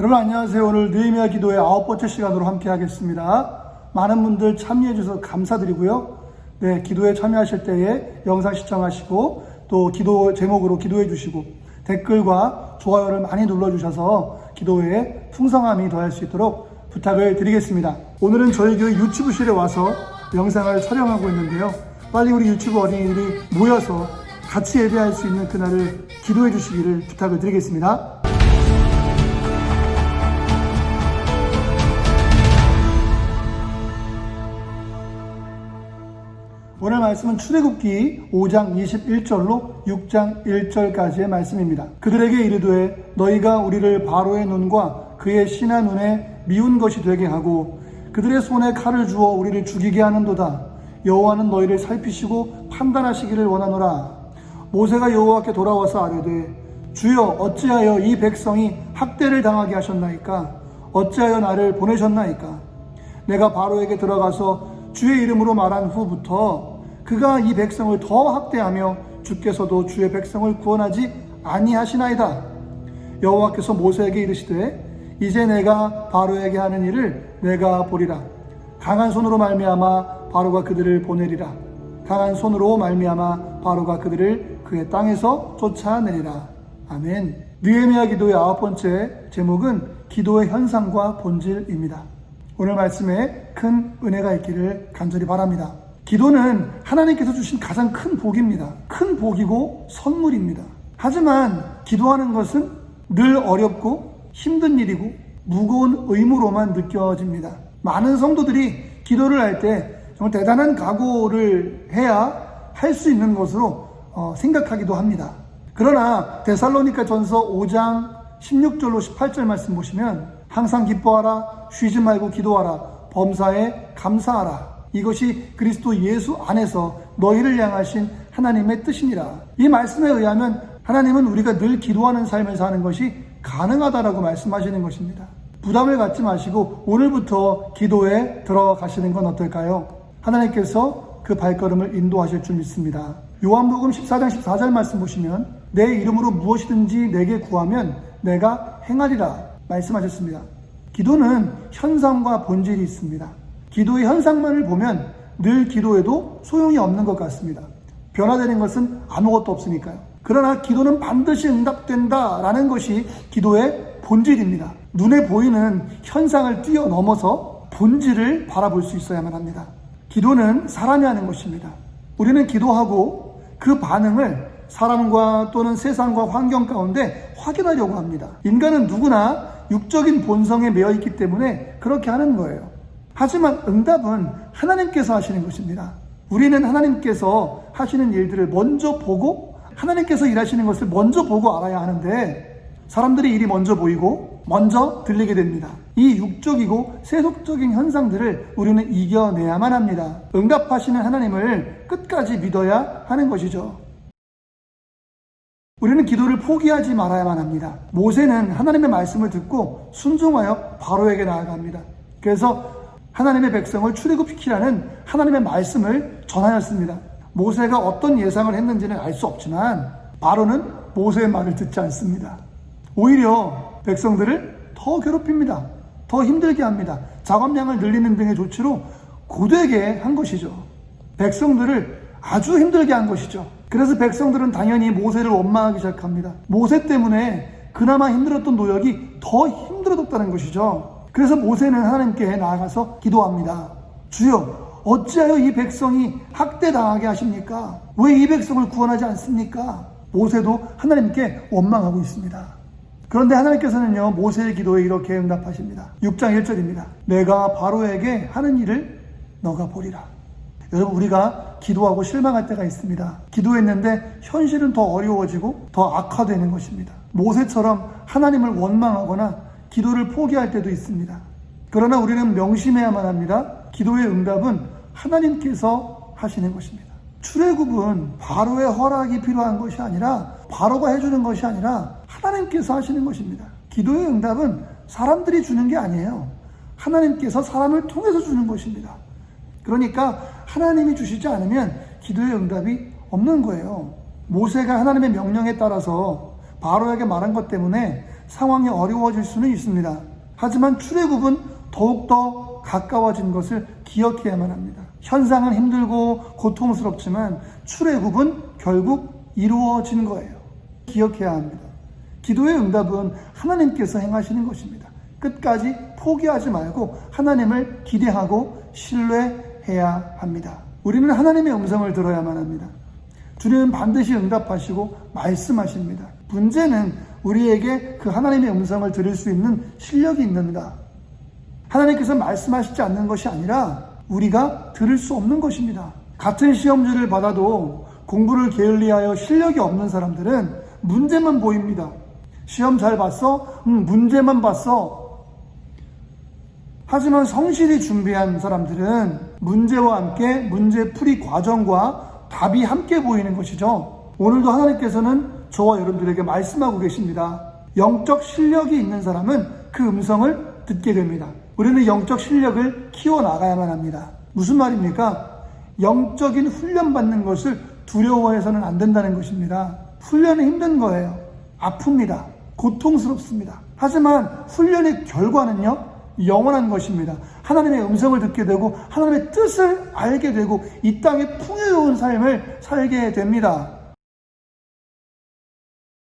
여러분 안녕하세요. 오늘 느헤미야 기도의 9번째 시간으로 함께 하겠습니다. 많은 분들 참여해 주셔서 감사드리고요. 네, 기도에 참여하실 때에 영상 시청하시고 또 기도 제목으로 기도해 주시고 댓글과 좋아요를 많이 눌러주셔서 기도에 풍성함이 더할 수 있도록 부탁을 드리겠습니다. 오늘은 저희 교회 유치부실에 와서 영상을 촬영하고 있는데요. 빨리 우리 유치부 어린이들이 모여서 같이 예배할 수 있는 그날을 기도해 주시기를 부탁을 드리겠습니다. 오늘 말씀은 출애굽기 5장 21절로 6장 1절까지의 말씀입니다. 그들에게 이르되 너희가 우리를 바로의 눈과 그의 신하 눈에 미운 것이 되게 하고 그들의 손에 칼을 주어 우리를 죽이게 하는도다. 여호와는 너희를 살피시고 판단하시기를 원하노라. 모세가 여호와께 돌아와서 아뢰되 주여 어찌하여 이 백성이 학대를 당하게 하셨나이까? 어찌하여 나를 보내셨나이까? 내가 바로에게 들어가서 주의 이름으로 말한 후부터 그가 이 백성을 더 학대하며 주께서도 주의 백성을 구원하지 아니하시나이다. 여호와께서 모세에게 이르시되 이제 내가 바로에게 하는 일을 내가 보리라. 강한 손으로 말미암아 바로가 그들을 보내리라. 강한 손으로 말미암아 바로가 그들을 그의 땅에서 쫓아내리라. 아멘. 느헤미야 기도의 9번째 제목은 기도의 현상과 본질입니다. 오늘 말씀에 큰 은혜가 있기를 간절히 바랍니다. 기도는 하나님께서 주신 가장 큰 복입니다. 큰 복이고 선물입니다. 하지만 기도하는 것은 늘 어렵고 힘든 일이고 무거운 의무로만 느껴집니다. 많은 성도들이 기도를 할 때 정말 대단한 각오를 해야 할 수 있는 것으로 생각하기도 합니다. 그러나 데살로니가 전서 5장 16절로 18절 말씀 보시면 항상 기뻐하라, 쉬지 말고 기도하라, 범사에 감사하라. 이것이 그리스도 예수 안에서 너희를 향하신 하나님의 뜻이니라. 이 말씀에 의하면 하나님은 우리가 늘 기도하는 삶을 사는 것이 가능하다라고 말씀하시는 것입니다. 부담을 갖지 마시고 오늘부터 기도에 들어가시는 건 어떨까요? 하나님께서 그 발걸음을 인도하실 줄 믿습니다. 요한복음 14장 14절 말씀 보시면 내 이름으로 무엇이든지 내게 구하면 내가 행하리라 말씀하셨습니다. 기도는 현상과 본질이 있습니다. 기도의 현상만을 보면 늘 기도에도 소용이 없는 것 같습니다. 변화되는 것은 아무것도 없으니까요. 그러나 기도는 반드시 응답된다라는 것이 기도의 본질입니다. 눈에 보이는 현상을 뛰어넘어서 본질을 바라볼 수 있어야만 합니다. 기도는 사람이 하는 것입니다. 우리는 기도하고 그 반응을 사람과 또는 세상과 환경 가운데 확인하려고 합니다. 인간은 누구나 육적인 본성에 매여 있기 때문에 그렇게 하는 거예요. 하지만 응답은 하나님께서 하시는 것입니다. 우리는 하나님께서 하시는 일들을 먼저 보고 하나님께서 일하시는 것을 먼저 보고 알아야 하는데 사람들이 일이 먼저 보이고 먼저 들리게 됩니다. 이 육적이고 세속적인 현상들을 우리는 이겨내야만 합니다. 응답하시는 하나님을 끝까지 믿어야 하는 것이죠. 우리는 기도를 포기하지 말아야만 합니다. 모세는 하나님의 말씀을 듣고 순종하여 바로에게 나아갑니다. 그래서 하나님의 백성을 출애굽시키라는 하나님의 말씀을 전하였습니다. 모세가 어떤 예상을 했는지는 알 수 없지만 바로는 모세의 말을 듣지 않습니다. 오히려 백성들을 더 괴롭힙니다. 더 힘들게 합니다. 작업량을 늘리는 등의 조치로 고되게 한 것이죠. 백성들을 아주 힘들게 한 것이죠. 그래서 백성들은 당연히 모세를 원망하기 시작합니다. 모세 때문에 그나마 힘들었던 노역이 더 힘들어졌다는 것이죠. 그래서 모세는 하나님께 나아가서 기도합니다. 주여 어찌하여 이 백성이 학대당하게 하십니까? 왜 이 백성을 구원하지 않습니까? 모세도 하나님께 원망하고 있습니다. 그런데 하나님께서는요 모세의 기도에 이렇게 응답하십니다. 6장 1절입니다. 내가 바로에게 하는 일을 너가 보리라. 여러분 우리가 기도하고 실망할 때가 있습니다. 기도했는데 현실은 더 어려워지고 더 악화되는 것입니다. 모세처럼 하나님을 원망하거나 기도를 포기할 때도 있습니다. 그러나 우리는 명심해야만 합니다. 기도의 응답은 하나님께서 하시는 것입니다. 출애굽은 바로의 허락이 필요한 것이 아니라 바로가 해주는 것이 아니라 하나님께서 하시는 것입니다. 기도의 응답은 사람들이 주는 게 아니에요. 하나님께서 사람을 통해서 주는 것입니다. 그러니까 하나님이 주시지 않으면 기도의 응답이 없는 거예요. 모세가 하나님의 명령에 따라서 바로에게 말한 것 때문에 상황이 어려워질 수는 있습니다. 하지만 출애굽은 더욱더 가까워진 것을 기억해야만 합니다. 현상은 힘들고 고통스럽지만 출애굽은 결국 이루어진 거예요. 기억해야 합니다. 기도의 응답은 하나님께서 행하시는 것입니다. 끝까지 포기하지 말고 하나님을 기대하고 신뢰해야 합니다. 우리는 하나님의 음성을 들어야만 합니다. 주님은 반드시 응답하시고 말씀하십니다. 문제는 우리에게 그 하나님의 음성을 들을 수 있는 실력이 있는가? 하나님께서 말씀하시지 않는 것이 아니라 우리가 들을 수 없는 것입니다. 같은 시험지를 받아도 공부를 게을리하여 실력이 없는 사람들은 문제만 보입니다. 시험 잘 봤어? 문제만 봤어. 하지만 성실히 준비한 사람들은 문제와 함께 문제풀이 과정과 답이 함께 보이는 것이죠. 오늘도 하나님께서는 저와 여러분들에게 말씀하고 계십니다. 영적 실력이 있는 사람은 그 음성을 듣게 됩니다. 우리는 영적 실력을 키워나가야만 합니다. 무슨 말입니까? 영적인 훈련받는 것을 두려워해서는 안 된다는 것입니다. 훈련은 힘든 거예요. 아픕니다. 고통스럽습니다. 하지만 훈련의 결과는요, 영원한 것입니다. 하나님의 음성을 듣게 되고 하나님의 뜻을 알게 되고 이 땅에 풍요로운 삶을 살게 됩니다.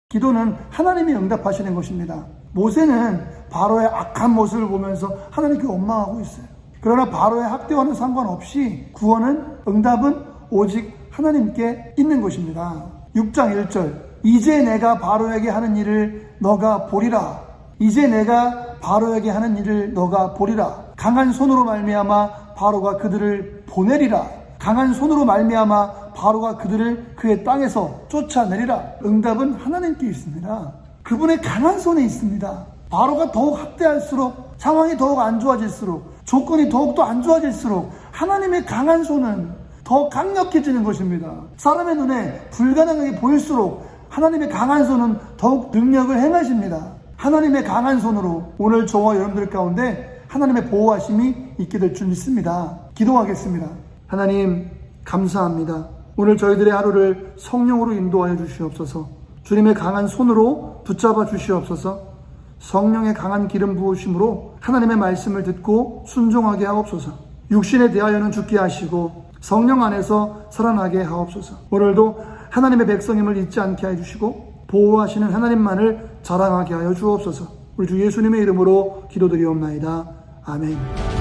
기도는 하나님이 응답하시는 것입니다. 모세는 바로의 악한 모습을 보면서 하나님께 원망하고 있어요. 그러나 바로의 학대와는 상관없이 구원은, 응답은 오직 하나님께 있는 것입니다. 6장 1절, 이제 내가 바로에게 하는 일을 너가 보리라. 이제 내가 바로에게 하는 일을 너가 보리라. 강한 손으로 말미암아 바로가 그들을 보내리라. 강한 손으로 말미암아 바로가 그들을 그의 땅에서 쫓아내리라. 응답은 하나님께 있습니다. 그분의 강한 손에 있습니다. 바로가 더욱 학대할수록, 상황이 더욱 안 좋아질수록, 조건이 더욱더 안 좋아질수록 하나님의 강한 손은 더 강력해지는 것입니다. 사람의 눈에 불가능하게 보일수록 하나님의 강한 손은 더욱 능력을 행하십니다. 하나님의 강한 손으로 오늘 저와 여러분들 가운데 하나님의 보호하심이 있게 될 줄 믿습니다. 기도하겠습니다. 하나님 감사합니다. 오늘 저희들의 하루를 성령으로 인도하여 주시옵소서. 주님의 강한 손으로 붙잡아 주시옵소서. 성령의 강한 기름 부으심으로 하나님의 말씀을 듣고 순종하게 하옵소서. 육신에 대하여는 죽게 하시고 성령 안에서 살아나게 하옵소서. 오늘도 하나님의 백성임을 잊지 않게 해주시고 보호하시는 하나님만을 자랑하게 하여 주옵소서. 우리 주 예수님의 이름으로 기도드리옵나이다. 아멘.